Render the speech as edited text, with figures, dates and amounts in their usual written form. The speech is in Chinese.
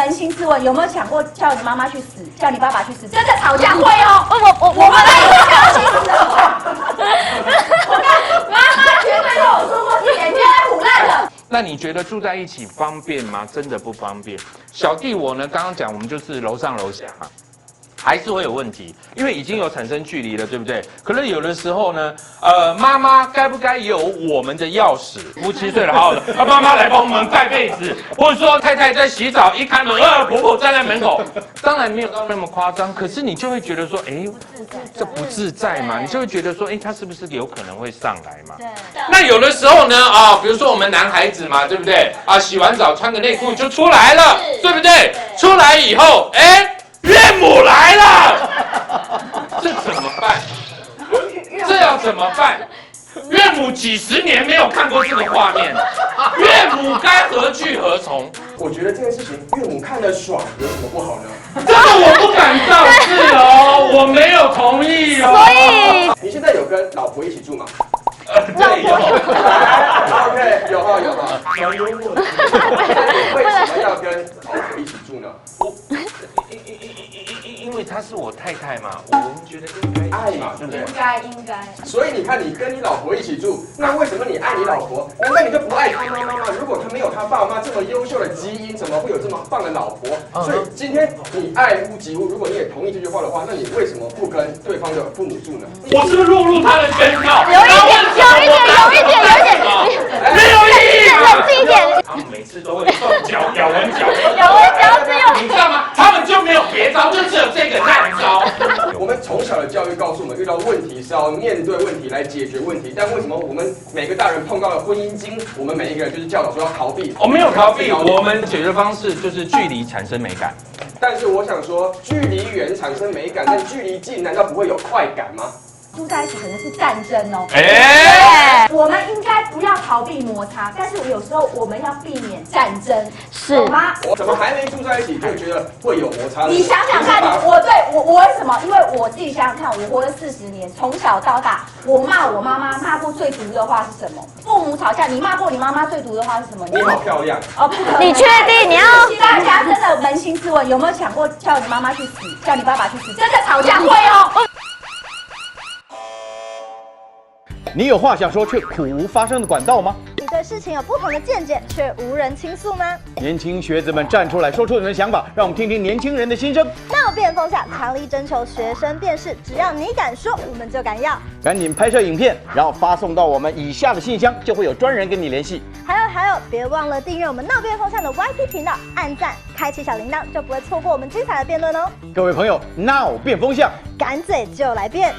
扪心自问，有没有想过叫你妈妈去死，叫你爸爸去死？真的吵架会哦。我们来一下去死哦。我看妈妈绝对跟我说过，眼睛在胡乱的。那你觉得住在一起方便吗？真的不方便。小弟我呢，刚刚讲我们就是楼上楼下嘛。还是会有问题，因为已经有产生距离了，对不对？可能有的时候呢，妈妈该不该有我们的钥匙？夫妻睡得好好的，妈妈来帮我们盖被子，或者说太太在洗澡，一开门，婆婆站在门口，当然没有到那么夸张，可是你就会觉得说，哎，这不自在嘛，你就会觉得说，哎，他是不是有可能会上来嘛？对。那有的时候呢，比如说我们男孩子嘛，对不对？洗完澡穿个内裤就出来了，对不对？出来以后，哎。岳母来了，这怎么办？这要怎么办？岳母几十年没有看过这个画面，岳母该何去何从？我觉得这件事情岳母看得爽，有什么不好呢？这个我不敢造次哦，我没有同意哦。所以你现在有跟老婆一起住吗？对，有。OK， 有哈有哈，蛮幽默的。为什么要跟老婆一起住呢？因为她是我太太嘛，我们觉得应该爱嘛，对不对？应该。所以你看，你跟你老婆一起住，那为什么你爱你老婆？难道你就不爱她妈妈吗？如果她没有她爸妈这么优秀的基因，怎么会有这么棒的老婆？所以今天你爱屋及乌，如果你也同意这句话的话，那你为什么不跟对方的父母住呢？我是不是落入他的圈套？有一点，没有意义嘛。冷静一点。他们每次都会动脚，咬文嚼字，你知道吗？他们就没有别招，就只有这个烂招。我们从小的教育告诉我们，遇到问题是要面对问题来解决问题。但为什么我们每个大人碰到了婚姻经，我们每一个人就是教导说要逃避？我没有逃避，我们解决方式就是距离产生美感。但是我想说，距离远产生美感，但距离近难道不会有快感吗？住在一起可能是战争哦。我们应该不要逃避摩擦，但是有时候我们要避免战争，懂吗？我怎么还没住在一起就觉得会有摩擦？你想想看，我为什么？因为我自己想想看，我活了40年，从小到大，我骂我妈妈骂过最毒的话是什么？父母吵架，你骂过你妈妈最毒的话是什么？你好漂亮哦，不可能！你确定你要？大家真的扪心自问，有没有想过叫你妈妈去死，叫你爸爸去死？真的吵架会哦。你有话想说却苦无发声的管道吗？你对事情有不同的见解却无人倾诉吗？年轻学子们站出来说出你们的想法，让我们听听年轻人的心声。闹变风向，强力征求学生辨识，只要你敢说，我们就敢要。赶紧拍摄影片，然后发送到我们以下的信箱，就会有专人跟你联系。还有，别忘了订阅我们闹变风向的 YT 频道，按赞，开启小铃铛，就不会错过我们精彩的辩论哦。各位朋友，闹变风向，敢嘴就来辩。